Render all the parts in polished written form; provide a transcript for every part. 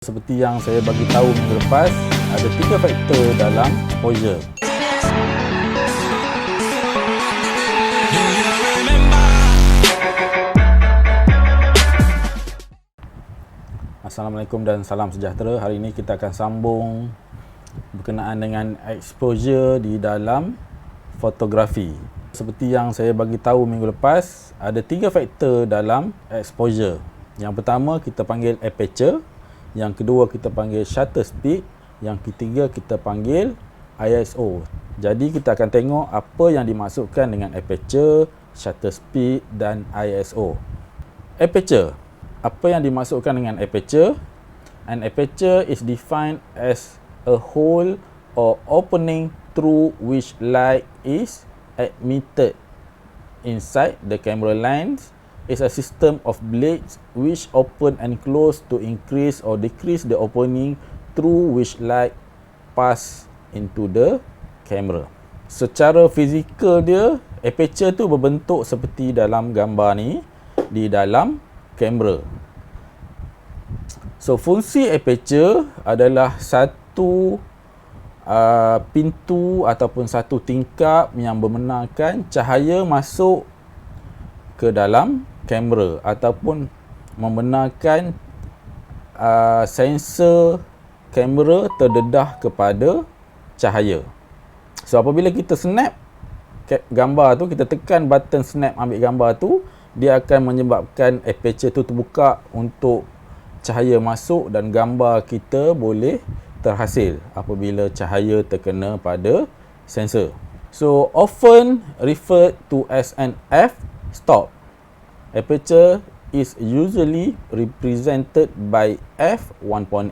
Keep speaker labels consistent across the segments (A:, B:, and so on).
A: Seperti yang saya bagi tahu minggu lepas, ada 3 faktor dalam exposure. Assalamualaikum dan salam sejahtera. Hari ini kita akan sambung berkenaan dengan exposure di dalam fotografi. Seperti yang saya bagi tahu minggu lepas, ada 3 faktor dalam exposure. Yang pertama kita panggil aperture, yang kedua kita panggil shutter speed, yang ketiga kita panggil ISO. Jadi kita akan tengok apa yang dimaksudkan dengan aperture, shutter speed dan ISO. Aperture. Apa yang dimaksudkan dengan aperture? An aperture is defined as a hole or opening through which light is admitted. Inside the camera lens is a system of blades which open and close to increase or decrease the opening through which light pass into the camera. Secara fizikal dia, aperture tu berbentuk seperti dalam gambar ni di dalam kamera. So fungsi aperture adalah satu pintu ataupun satu tingkap yang membenarkan cahaya masuk ke dalam kamera ataupun membenarkan sensor kamera terdedah kepada cahaya. So apabila kita snap gambar tu, kita tekan button snap ambil gambar tu, dia akan menyebabkan aperture tu terbuka untuk cahaya masuk dan gambar kita boleh terhasil apabila cahaya terkena pada sensor. So often referred to as an f-stop. Aperture is usually represented by f 1.8,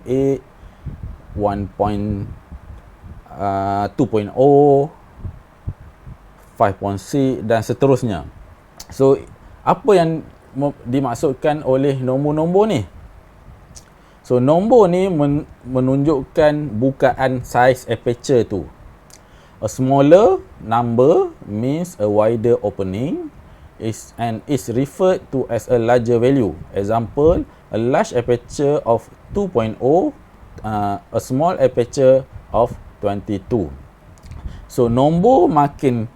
A: 1.2.0, 5.6 dan seterusnya. So apa yang dimaksudkan oleh nombor-nombor ni? So nombor ni menunjukkan bukaan size aperture tu. A smaller number means a wider opening is referred to as a larger value. Example, a large aperture of 2.0, a small aperture of 22. So nombor makin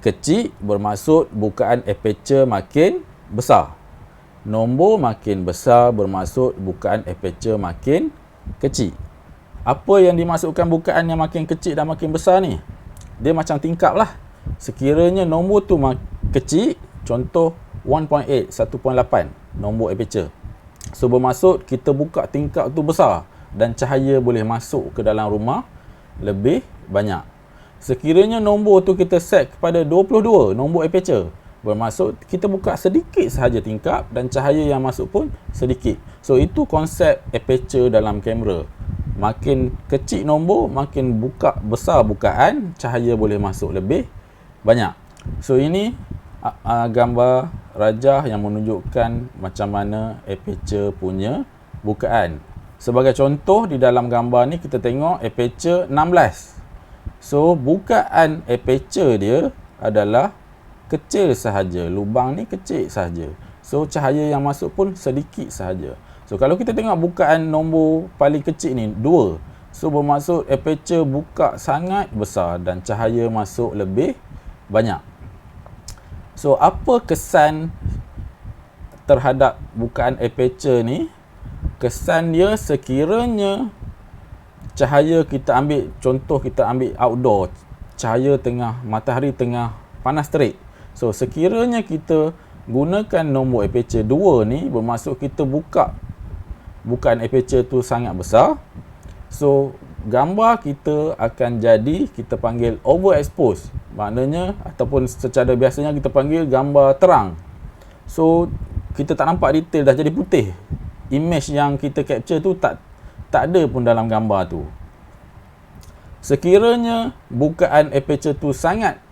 A: kecil bermaksud bukaan aperture makin besar. Nombor makin besar bermaksud bukaan aperture makin kecil. Apa yang dimaksudkan bukaan yang makin kecil dan makin besar ni? Dia macam tingkap lah. Sekiranya nombor tu kecil, contoh 1.8, 1.8 nombor aperture. So bermaksud kita buka tingkap tu besar dan cahaya boleh masuk ke dalam rumah lebih banyak. Sekiranya nombor tu kita set kepada 22 nombor aperture, bermaksud kita buka sedikit sahaja tingkap dan cahaya yang masuk pun sedikit. So itu konsep aperture dalam kamera. Makin kecil nombor, makin besar bukaan, cahaya boleh masuk lebih banyak. So ini gambar rajah yang menunjukkan macam mana aperture punya bukaan. Sebagai contoh, di dalam gambar ni kita tengok aperture 16. So bukaan aperture dia adalah kecil sahaja, lubang ni kecil sahaja. So cahaya yang masuk pun sedikit sahaja. So kalau kita tengok bukaan nombor paling kecil ni 2, so bermaksud aperture buka sangat besar dan cahaya masuk lebih banyak. So apa kesan terhadap bukaan aperture ni? Kesan dia sekiranya cahaya kita ambil, contoh kita ambil outdoor, cahaya matahari tengah panas terik. So sekiranya kita gunakan nombor aperture 2 ni, bermaksud kita bukaan aperture tu sangat besar. So gambar kita akan jadi, kita panggil overexpose. Maknanya, ataupun secara biasanya kita panggil gambar terang. So kita tak nampak detail, dah jadi putih. Image yang kita capture tu tak ada pun dalam gambar tu. Sekiranya bukaan aperture tu sangat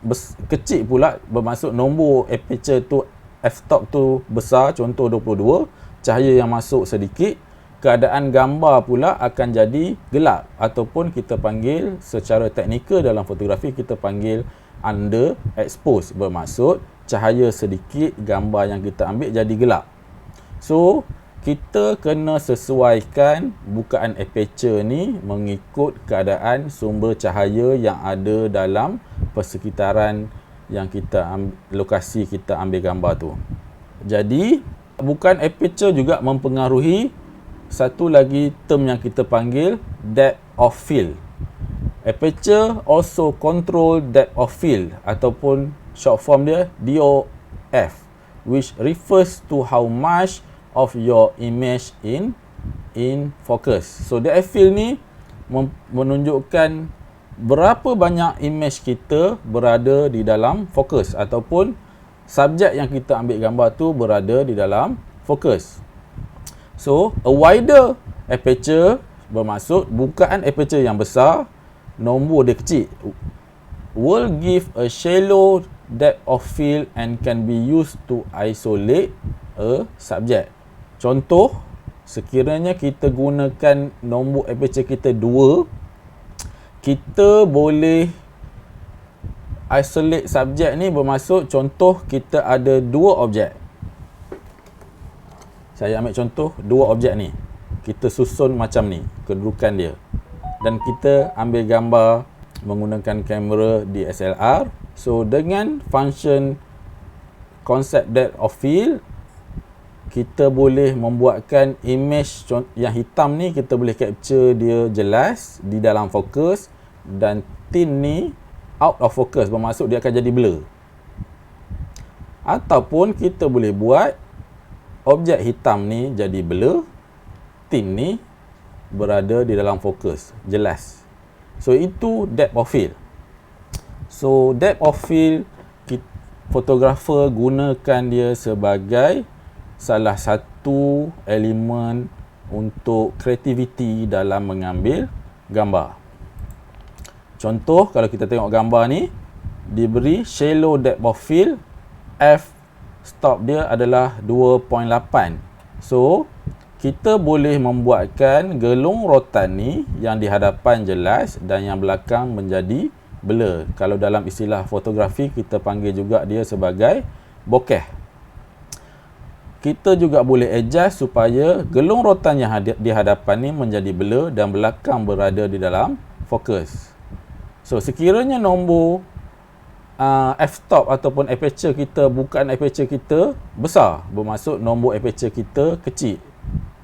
A: kecil pula, bermaksud nombor aperture tu f-stop tu besar, contoh 22, cahaya yang masuk sedikit, keadaan gambar pula akan jadi gelap, ataupun kita panggil secara teknikal dalam fotografi kita panggil underexpose, bermaksud cahaya sedikit, gambar yang kita ambil jadi gelap. So kita kena sesuaikan bukaan aperture ni mengikut keadaan sumber cahaya yang ada dalam persekitaran yang lokasi kita ambil gambar tu. Jadi, bukaan aperture juga mempengaruhi satu lagi term yang kita panggil depth of field. Aperture also control depth of field ataupun short form dia DOF, which refers to how much of your image in focus. So depth of field ni menunjukkan berapa banyak image kita berada di dalam fokus ataupun subjek yang kita ambil gambar tu berada di dalam fokus. So a wider aperture bermaksud bukaan aperture yang besar, nombor dia kecil, will give a shallow depth of field and can be used to isolate a subject. Contoh, sekiranya kita gunakan nombor aperture kita 2, kita boleh isolate subjek ni bermaksud contoh kita ada 2 objek. Saya ambil contoh 2 objek ni. Kita susun macam ni kedudukan dia. Dan kita ambil gambar menggunakan kamera DSLR. So dengan function konsep depth of field, kita boleh membuatkan image yang hitam ni, kita boleh capture dia jelas di dalam fokus, dan thin ni out of focus bermaksud dia akan jadi blur. Ataupun kita boleh buat objek hitam ni jadi blur, thin ni berada di dalam fokus jelas. So itu depth of field. So depth of field, fotografer gunakan dia sebagai salah satu elemen untuk kreativiti dalam mengambil gambar. Contoh, kalau kita tengok gambar ni, diberi shallow depth of field, f stop dia adalah 2.8. So kita boleh membuatkan gelung rotan ni yang di hadapan jelas dan yang belakang menjadi blur. Kalau dalam istilah fotografi, kita panggil juga dia sebagai bokeh. Kita juga boleh adjust supaya gelung rotan yang di hadapan ni menjadi blur dan belakang berada di dalam fokus. So sekiranya nombor f-stop ataupun aperture kita, bukaan aperture kita besar, bermaksud nombor aperture kita kecil.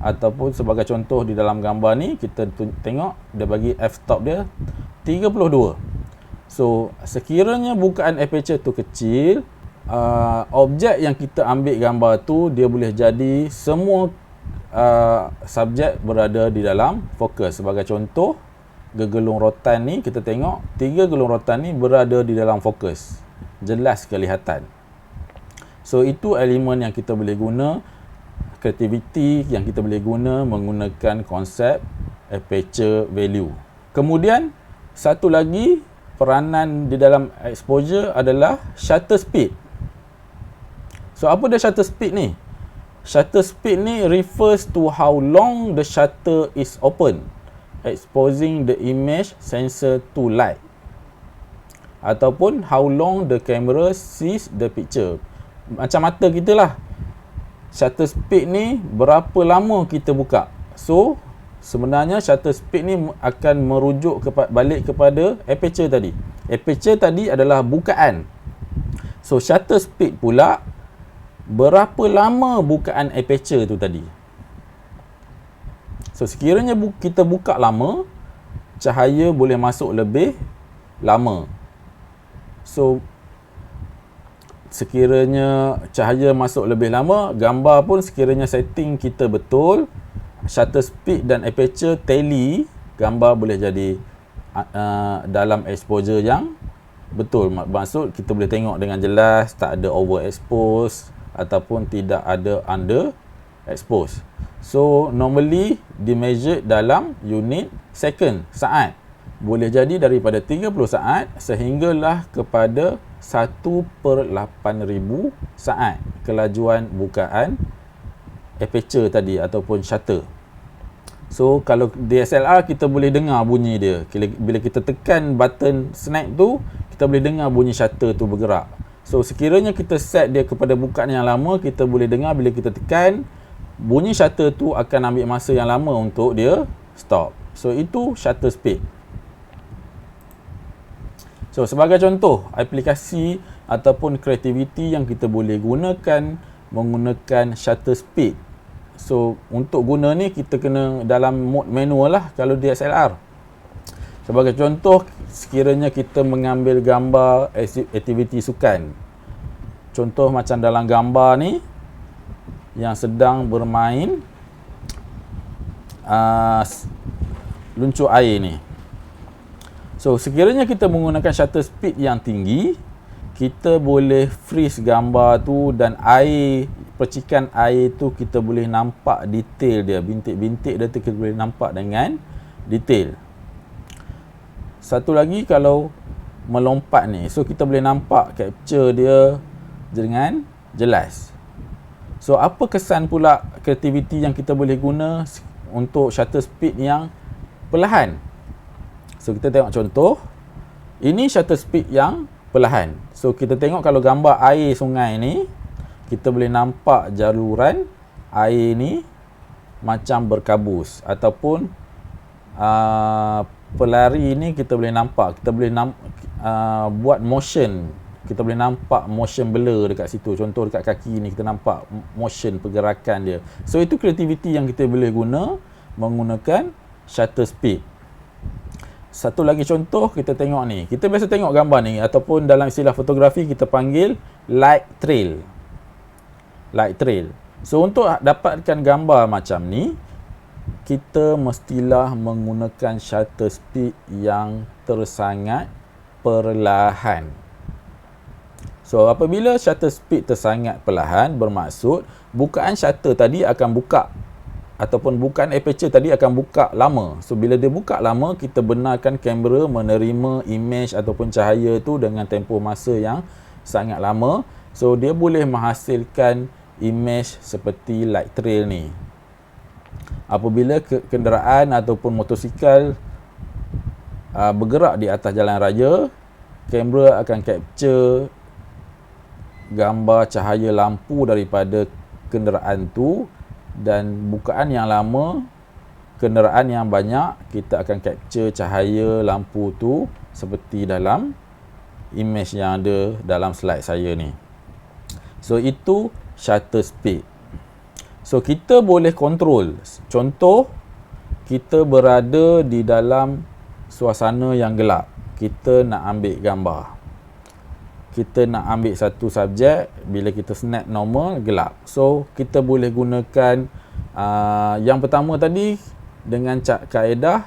A: Ataupun sebagai contoh di dalam gambar ni, kita tengok dia bagi f-stop dia 32. So sekiranya bukaan aperture tu kecil, objek yang kita ambil gambar tu dia boleh jadi semua subjek berada di dalam fokus. Sebagai contoh, gelung rotan ni kita tengok 3 gelung rotan ni berada di dalam fokus, jelas kelihatan. So itu elemen yang kita boleh guna, kreativiti yang kita boleh guna menggunakan konsep aperture value. Kemudian satu lagi peranan di dalam exposure adalah shutter speed. So apa dia shutter speed ni? Shutter speed ni refers to how long the shutter is open, exposing the image sensor to light, ataupun how long the camera sees the picture. Macam mata kita lah. Shutter speed ni berapa lama kita buka. So sebenarnya shutter speed ni akan merujuk balik kepada aperture tadi. Aperture tadi adalah bukaan. So shutter speed pula berapa lama bukaan aperture tu tadi. So sekiranya kita buka lama, cahaya boleh masuk lebih lama. So sekiranya cahaya masuk lebih lama, gambar pun sekiranya setting kita betul, shutter speed dan aperture tally, gambar boleh jadi dalam exposure yang betul. Maksud kita boleh tengok dengan jelas, tak ada overexpose ataupun tidak ada underexpose. So normally dimeasured dalam unit second, saat. Boleh jadi daripada 30 saat sehinggalah kepada 1/8000 saat kelajuan bukaan aperture tadi ataupun shutter. So kalau DSLR kita boleh dengar bunyi dia. Bila kita tekan button snap tu, kita boleh dengar bunyi shutter tu bergerak. So sekiranya kita set dia kepada bukaan yang lama, kita boleh dengar bila kita tekan bunyi shutter tu akan ambil masa yang lama untuk dia stop. So itu shutter speed. So sebagai contoh aplikasi ataupun kreativiti yang kita boleh gunakan menggunakan shutter speed. So untuk guna ni kita kena dalam mode manual lah kalau DSLR. Sebagai contoh, sekiranya kita mengambil gambar aktiviti sukan. Contoh macam dalam gambar ni yang sedang bermain luncur air ni. So sekiranya kita menggunakan shutter speed yang tinggi, kita boleh freeze gambar tu dan percikan air tu kita boleh nampak detail dia, bintik-bintik dia tu kita boleh nampak dengan detail. Satu lagi kalau melompat ni, so kita boleh nampak capture dia dengan jelas. So apa kesan pula kreativiti yang kita boleh guna untuk shutter speed yang perlahan? So kita tengok contoh. Ini shutter speed yang perlahan. So kita tengok kalau gambar air sungai ni, kita boleh nampak jaluran air ni macam berkabus ataupun pelari ni kita boleh nampak, kita boleh buat motion, kita boleh nampak motion blur dekat situ. Contoh dekat kaki ni kita nampak motion pergerakan dia. So itu kreativiti yang kita boleh guna menggunakan shutter speed. Satu lagi contoh kita tengok ni. Kita biasa tengok gambar ni ataupun dalam istilah fotografi kita panggil light trail. Light trail. So untuk dapatkan gambar macam ni, kita mestilah menggunakan shutter speed yang tersangat perlahan. So apabila shutter speed tersangat perlahan, bermaksud bukaan shutter tadi akan buka ataupun bukaan aperture tadi akan buka lama. So bila dia buka lama, kita benarkan kamera menerima image ataupun cahaya tu dengan tempoh masa yang sangat lama. So dia boleh menghasilkan image seperti light trail ni. Apabila kenderaan ataupun motosikal bergerak di atas jalan raya, kamera akan capture gambar cahaya lampu daripada kenderaan tu, dan bukaan yang lama, kenderaan yang banyak, kita akan capture cahaya lampu tu seperti dalam image yang ada dalam slide saya ni. So itu shutter speed. So kita boleh control. Contoh, kita berada di dalam suasana yang gelap. Kita nak ambil gambar. Kita nak ambil satu subjek, bila kita snap normal, gelap. So kita boleh gunakan yang pertama tadi dengan kaedah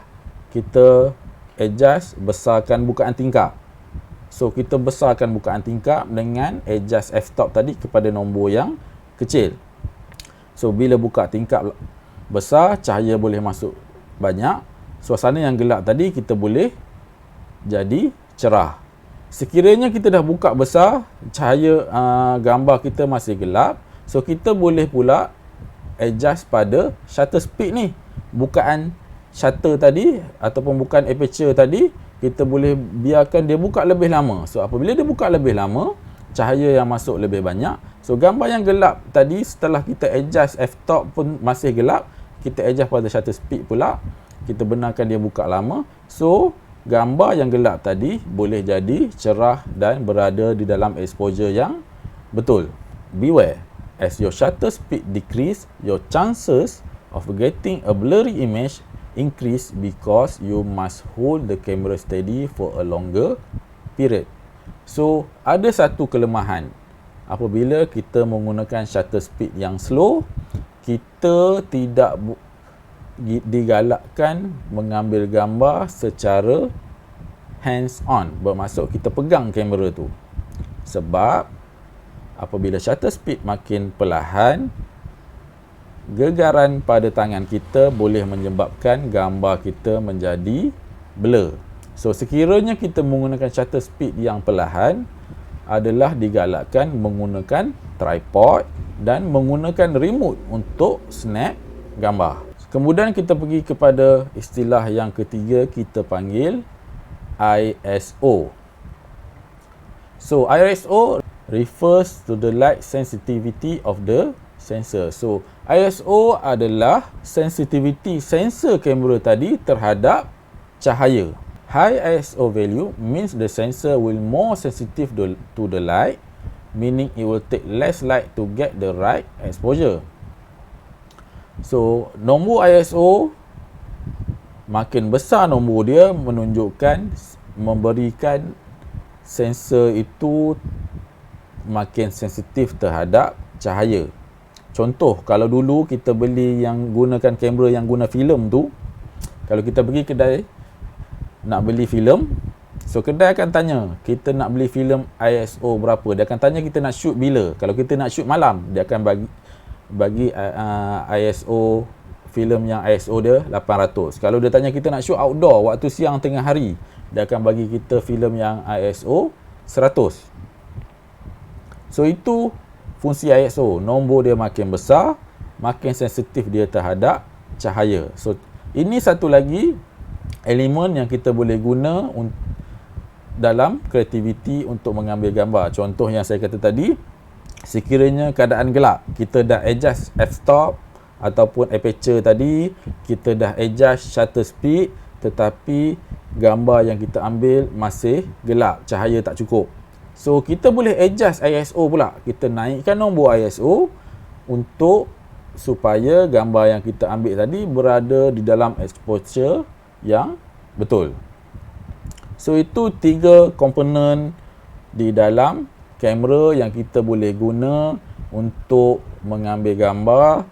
A: kita adjust, besarkan bukaan tingkap. So kita besarkan bukaan tingkap dengan adjust f-stop tadi kepada nombor yang kecil. So bila buka tingkap besar, cahaya boleh masuk banyak. Suasana yang gelap tadi kita boleh jadi cerah. Sekiranya kita dah buka besar, cahaya gambar kita masih gelap, so kita boleh pula adjust pada shutter speed ni. Bukaan shutter tadi ataupun bukaan aperture tadi, kita boleh biarkan dia buka lebih lama. So apabila dia buka lebih lama, cahaya yang masuk lebih banyak. So gambar yang gelap tadi, setelah kita adjust f-stop pun masih gelap, kita adjust pada shutter speed pula, kita benarkan dia buka lama. So gambar yang gelap tadi boleh jadi cerah dan berada di dalam exposure yang betul. Beware, as your shutter speed decrease, your chances of getting a blurry image increase because you must hold the camera steady for a longer period. So ada satu kelemahan. Apabila kita menggunakan shutter speed yang slow, kita tidak digalakkan mengambil gambar secara hands on, bermaksud kita pegang kamera tu. Sebab apabila shutter speed makin perlahan, gegaran pada tangan kita boleh menyebabkan gambar kita menjadi blur. So sekiranya kita menggunakan shutter speed yang perlahan, adalah digalakkan menggunakan tripod dan menggunakan remote untuk snap gambar. Kemudian kita pergi kepada istilah yang ketiga, kita panggil ISO. So ISO refers to the light sensitivity of the sensor. So ISO adalah sensitivity sensor kamera tadi terhadap cahaya. High ISO value means the sensor will more sensitive to the light, meaning it will take less light to get the right exposure. So nombor ISO makin besar nombor dia menunjukkan memberikan sensor itu makin sensitif terhadap cahaya. Contoh, kalau dulu kita beli yang gunakan kamera yang guna filem tu, kalau kita pergi kedai nak beli filem, so kedai akan tanya kita nak beli filem ISO berapa. Dia akan tanya kita nak shoot bila. Kalau kita nak shoot malam, dia akan bagi ISO filem yang ISO dia 800. Kalau dia tanya kita nak shoot outdoor waktu siang tengah hari, dia akan bagi kita filem yang ISO 100. So itu fungsi ISO. Nombor dia makin besar, makin sensitif dia terhadap cahaya. So ini satu lagi elemen yang kita boleh guna dalam kreativiti untuk mengambil gambar. Contoh yang saya kata tadi, sekiranya keadaan gelap, kita dah adjust f-stop ataupun aperture tadi, kita dah adjust shutter speed, tetapi gambar yang kita ambil masih gelap, cahaya tak cukup. So kita boleh adjust ISO pula. Kita naikkan nombor ISO untuk supaya gambar yang kita ambil tadi berada di dalam exposure yang betul. So itu 3 komponen di dalam kamera yang kita boleh guna untuk mengambil gambar,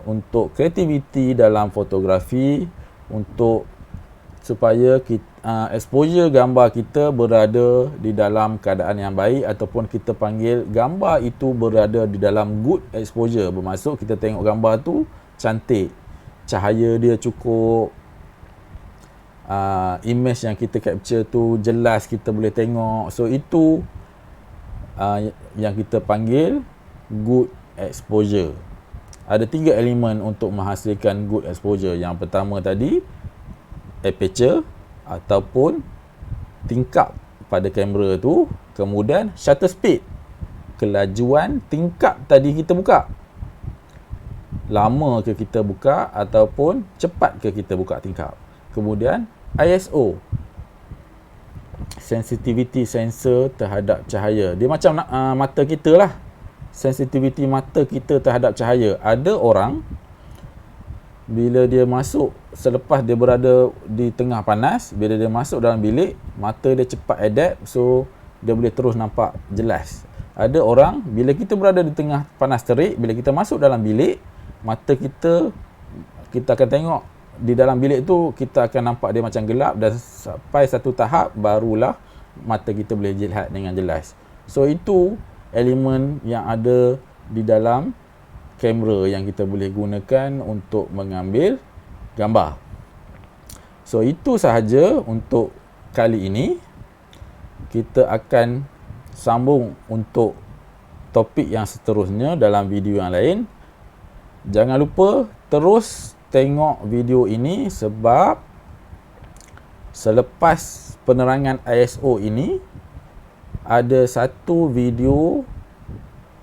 A: untuk kreativiti dalam fotografi, untuk supaya exposure gambar kita berada di dalam keadaan yang baik, ataupun kita panggil gambar itu berada di dalam good exposure. Bermaksud kita tengok gambar tu cantik, cahaya dia cukup, image yang kita capture tu jelas, kita boleh tengok. So itu yang kita panggil good exposure. Ada 3 elemen untuk menghasilkan good exposure. Yang pertama tadi, aperture ataupun tingkap pada kamera tu. Kemudian shutter speed, kelajuan tingkap tadi kita buka, lama ke kita buka ataupun cepat ke kita buka tingkap. Kemudian ISO, sensitivity sensor terhadap cahaya. Dia macam mata kita lah, sensitivity mata kita terhadap cahaya. Ada orang bila dia masuk, selepas dia berada di tengah panas, bila dia masuk dalam bilik, mata dia cepat adapt, so dia boleh terus nampak jelas. Ada orang, bila kita berada di tengah panas terik, bila kita masuk dalam bilik, mata kita akan tengok di dalam bilik tu, kita akan nampak dia macam gelap, dan sampai satu tahap barulah mata kita boleh lihat dengan jelas. So itu elemen yang ada di dalam kamera yang kita boleh gunakan untuk mengambil gambar. So itu sahaja untuk kali ini. Kita akan sambung untuk topik yang seterusnya dalam video yang lain. Jangan lupa terus tengok video ini, sebab selepas penerangan ISO ini ada satu video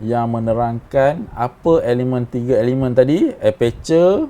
A: yang menerangkan apa elemen 3 elemen tadi, aperture,